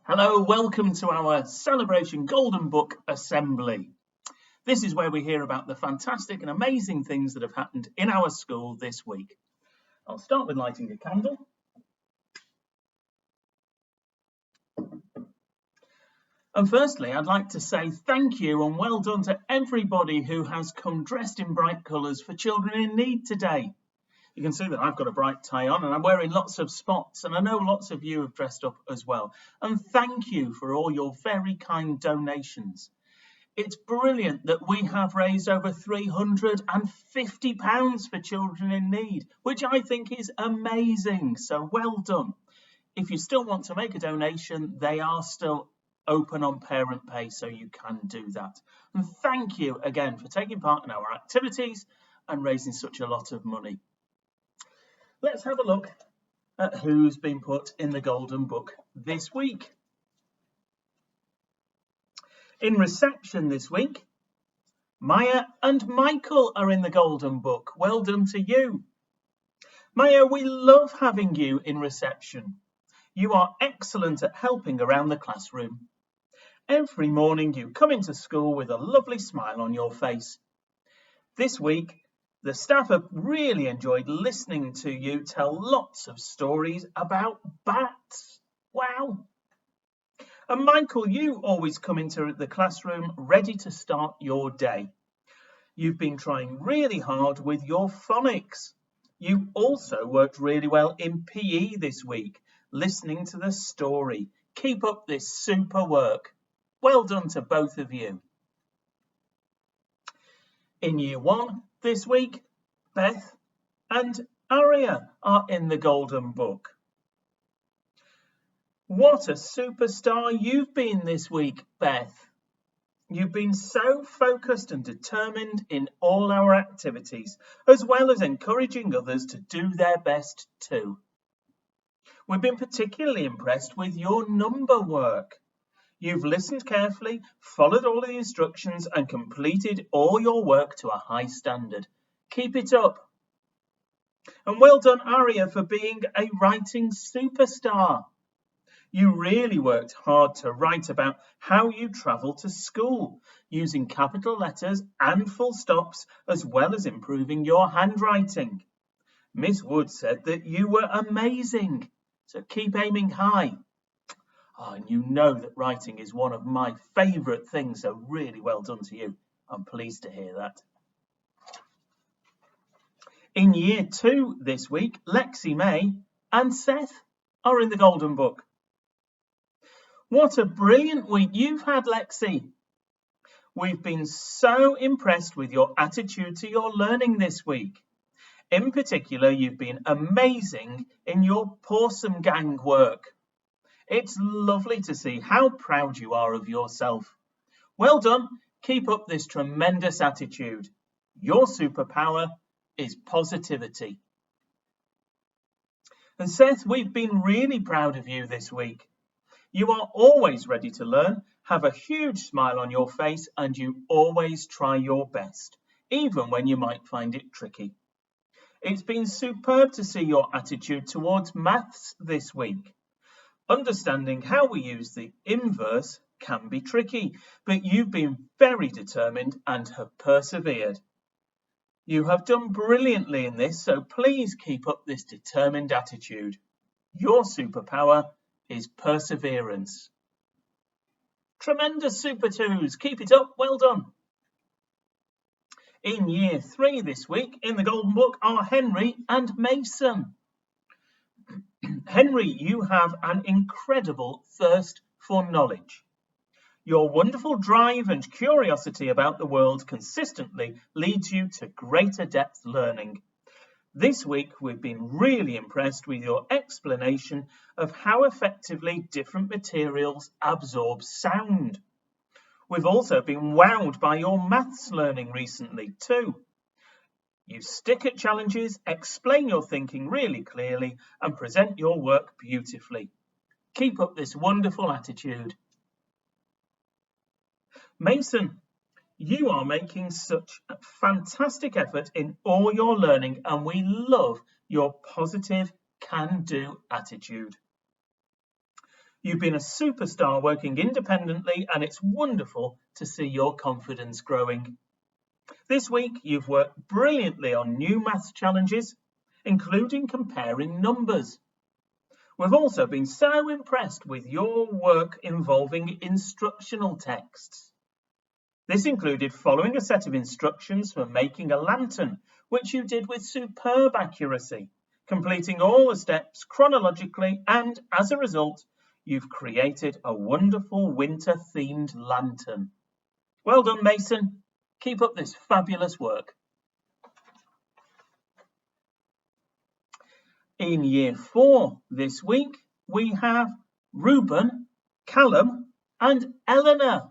Hello, welcome to our Celebration Golden Book Assembly. This is where we hear about the fantastic and amazing things that have happened in our school this week. I'll start with lighting a candle. And firstly, I'd like to say thank you and well done to everybody who has come dressed in bright colours for children in need today. You can see that I've got a bright tie on and I'm wearing lots of spots, and I know lots of you have dressed up as well. And thank you for all your very kind donations. It's brilliant that we have raised over £350 for children in need, which I think is amazing. So well done. If you still want to make a donation, they are still open on Parent Pay, so you can do that. And thank you again for taking part in our activities and raising such a lot of money. Let's have a look at who's been put in the Golden Book this week. In reception this week, Maya and Michael are in the Golden Book. Well done to you. Maya, we love having you in reception. You are excellent at helping around the classroom. Every morning you come into school with a lovely smile on your face. This week, the staff have really enjoyed listening to you tell lots of stories about bats. Wow. And Michael, you always come into the classroom ready to start your day. You've been trying really hard with your phonics. You also worked really well in PE this week, listening to the story. Keep up this super work. Well done to both of you. In Year 1 this week, Beth and Aria are in the Golden Book. What a superstar you've been this week, Beth. You've been so focused and determined in all our activities, as well as encouraging others to do their best too. We've been particularly impressed with your number work. You've listened carefully, followed all the instructions, and completed all your work to a high standard. Keep it up. And well done, Aria, for being a writing superstar. You really worked hard to write about how you travel to school, using capital letters and full stops, as well as improving your handwriting. Miss Wood said that you were amazing, so keep aiming high. Oh, and you know that writing is one of my favourite things, so really well done to you. I'm pleased to hear that. In Year 2 this week, Lexi May and Seth are in the Golden Book. What a brilliant week you've had, Lexi. We've been so impressed with your attitude to your learning this week. In particular, you've been amazing in your Pawsome Gang work. It's lovely to see how proud you are of yourself. Well done. Keep up this tremendous attitude. Your superpower is positivity. And Seth, we've been really proud of you this week. You are always ready to learn, have a huge smile on your face, and you always try your best, even when you might find it tricky. It's been superb to see your attitude towards maths this week. Understanding how we use the inverse can be tricky, but you've been very determined and have persevered. You have done brilliantly in this, so please keep up this determined attitude. Your superpower is perseverance. Tremendous Super Twos. Keep it up. Well done. In Year 3 this week, in the Golden Book, are Henry and Mason. Henry, you have an incredible thirst for knowledge. Your wonderful drive and curiosity about the world consistently leads you to greater depth learning. This week, we've been really impressed with your explanation of how effectively different materials absorb sound. We've also been wowed by your maths learning recently too. You stick at challenges, explain your thinking really clearly, and present your work beautifully. Keep up this wonderful attitude. Mason, you are making such a fantastic effort in all your learning, and we love your positive, can-do attitude. You've been a superstar working independently, and it's wonderful to see your confidence growing. This week, you've worked brilliantly on new maths challenges, including comparing numbers. We've also been so impressed with your work involving instructional texts. This included following a set of instructions for making a lantern, which you did with superb accuracy, completing all the steps chronologically, and as a result, you've created a wonderful winter-themed lantern. Well done, Mason. Keep up this fabulous work. In Year 4 this week, we have Ruben, Callum, and Eleanor.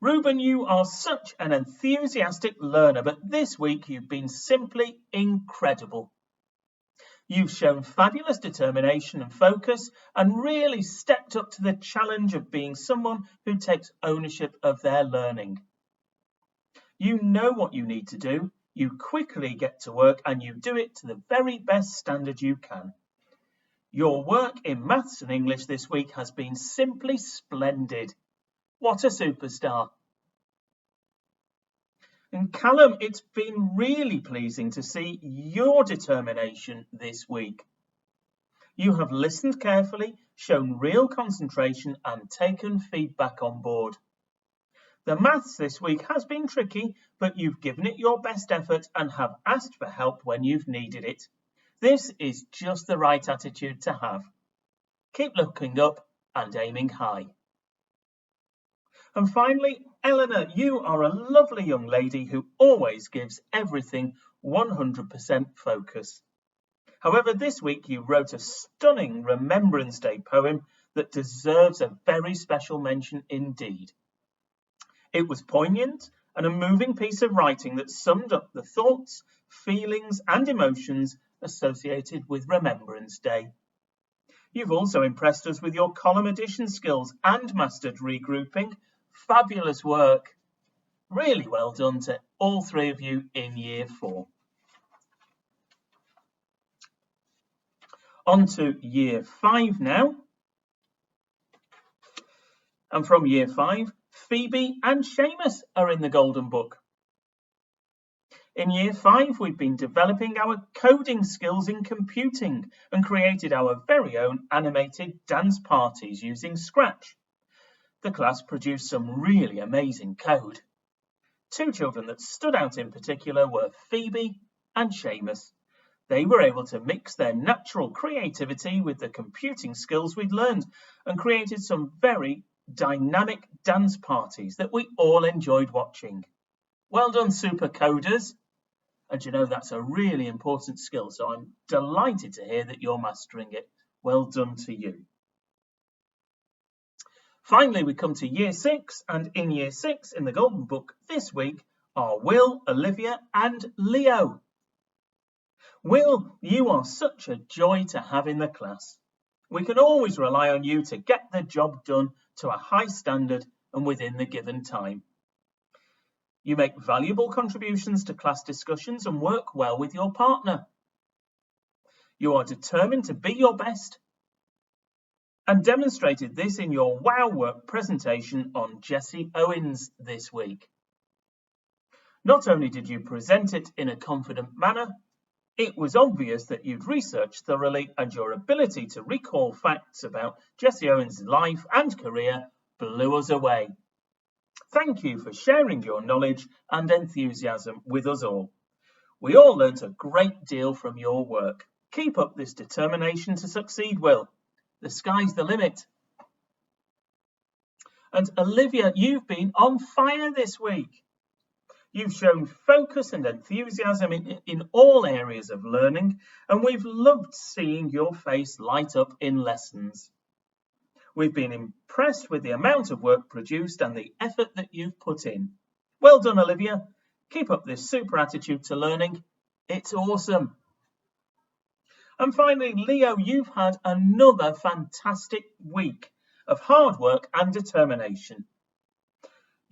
Ruben, you are such an enthusiastic learner, but this week you've been simply incredible. You've shown fabulous determination and focus and really stepped up to the challenge of being someone who takes ownership of their learning. You know what you need to do, you quickly get to work, and you do it to the very best standard you can. Your work in maths and English this week has been simply splendid. What a superstar. And Callum, it's been really pleasing to see your determination this week. You have listened carefully, shown real concentration, and taken feedback on board. The maths this week has been tricky, but you've given it your best effort and have asked for help when you've needed it. This is just the right attitude to have. Keep looking up and aiming high. And finally, Eleanor, you are a lovely young lady who always gives everything 100% focus. However, this week you wrote a stunning Remembrance Day poem that deserves a very special mention indeed. It was poignant and a moving piece of writing that summed up the thoughts, feelings, and emotions associated with Remembrance Day. You've also impressed us with your column addition skills and mastered regrouping. Fabulous work. Really well done to all three of you in Year 4. On to Year 5 now. And from Year 5, Phoebe and Seamus are in the Golden Book. In Year 5, we've been developing our coding skills in computing and created our very own animated dance parties using Scratch. The class produced some really amazing code. Two children that stood out in particular were Phoebe and Seamus. They were able to mix their natural creativity with the computing skills we'd learned and created some very dynamic dance parties that we all enjoyed watching. Well done, super coders. And you know, that's a really important skill, so I'm delighted to hear that you're mastering it. Well done to you. Finally, we come to Year 6, and in Year 6 in the Golden Book this week are Will, Olivia and Leo. Will, you are such a joy to have in the class. We can always rely on you to get the job done to a high standard and within the given time. You make valuable contributions to class discussions and work well with your partner. You are determined to be your best and demonstrated this in your Wow Work presentation on Jessie Owens this week. Not only did you present it in a confident manner, it was obvious that you'd researched thoroughly, and your ability to recall facts about Jessie Owens' life and career blew us away. Thank you for sharing your knowledge and enthusiasm with us all. We all learnt a great deal from your work. Keep up this determination to succeed, Will. The sky's the limit. And Olivia, you've been on fire this week. You've shown focus and enthusiasm in all areas of learning, and we've loved seeing your face light up in lessons. We've been impressed with the amount of work produced and the effort that you've put in. Well done, Olivia. Keep up this super attitude to learning. It's awesome. And finally, Leo, you've had another fantastic week of hard work and determination.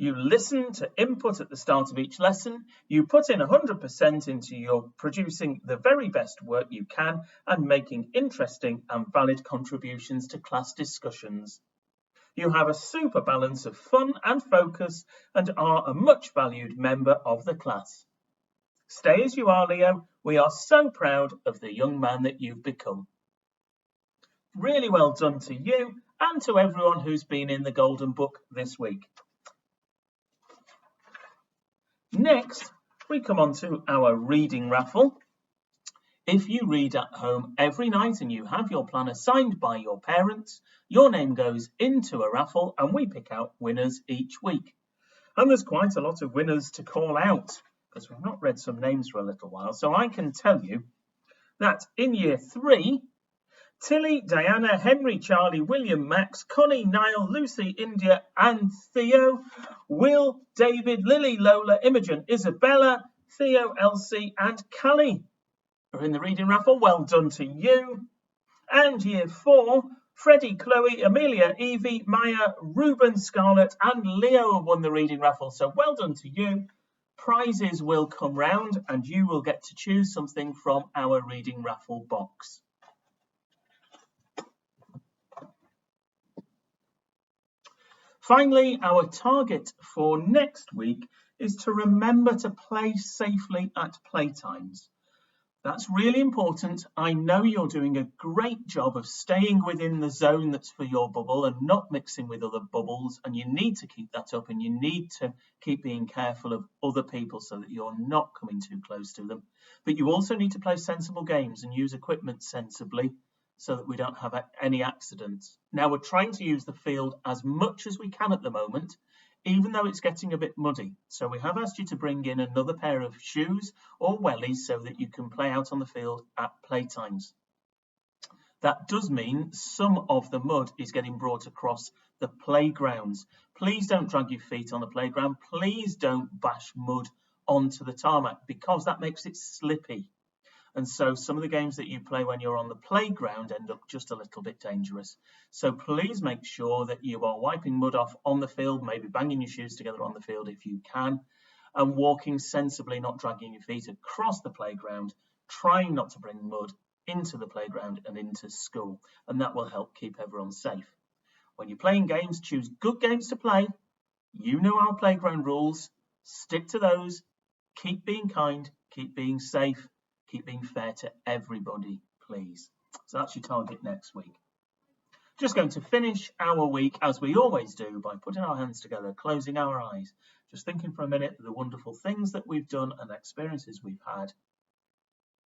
You listen to input at the start of each lesson. You put in 100% into your producing the very best work you can and making interesting and valid contributions to class discussions. You have a super balance of fun and focus and are a much valued member of the class. Stay as you are, Leo. We are so proud of the young man that you've become. Really well done to you and to everyone who's been in the Golden Book this week. Next, we come on to our reading raffle. If you read at home every night and you have your planner signed by your parents, your name goes into a raffle and we pick out winners each week. And there's quite a lot of winners to call out because we've not read some names for a little while. So I can tell you that in year 3, Tilly, Diana, Henry, Charlie, William, Max, Connie, Niall, Lucy, India and Theo, Will, David, Lily, Lola, Imogen, Isabella, Theo, Elsie and Callie are in the reading raffle. Well done to you. And year 4, Freddie, Chloe, Amelia, Evie, Maya, Ruben, Scarlett and Leo have won the reading raffle. So well done to you. Prizes will come round and you will get to choose something from our reading raffle box. Finally, our target for next week is to remember to play safely at playtimes. That's really important. I know you're doing a great job of staying within the zone that's for your bubble and not mixing with other bubbles, and you need to keep that up and you need to keep being careful of other people so that you're not coming too close to them. But you also need to play sensible games and use equipment sensibly so that we don't have any accidents. Now, we're trying to use the field as much as we can at the moment, even though it's getting a bit muddy. So we have asked you to bring in another pair of shoes or wellies so that you can play out on the field at playtimes. That does mean some of the mud is getting brought across the playgrounds. Please don't drag your feet on the playground. Please don't bash mud onto the tarmac because that makes it slippy. And so some of the games that you play when you're on the playground end up just a little bit dangerous. So please make sure that you are wiping mud off on the field, maybe banging your shoes together on the field if you can, and walking sensibly, not dragging your feet across the playground, trying not to bring mud into the playground and into school. And that will help keep everyone safe. When you're playing games, choose good games to play. You know our playground rules. Stick to those. Keep being kind. Keep being safe. Keep being fair to everybody, please. So that's your target next week. Just going to finish our week, as we always do, by putting our hands together, closing our eyes, just thinking for a minute of the wonderful things that we've done and experiences we've had.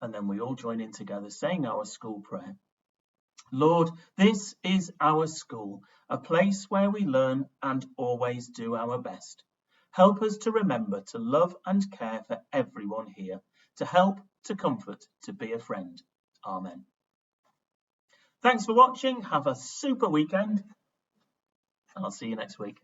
And then we all join in together saying our school prayer. Lord, this is our school, a place where we learn and always do our best. Help us to remember to love and care for everyone here, to help, to comfort, to be a friend. Amen. Thanks for watching. Have a super weekend. I'll see you next week.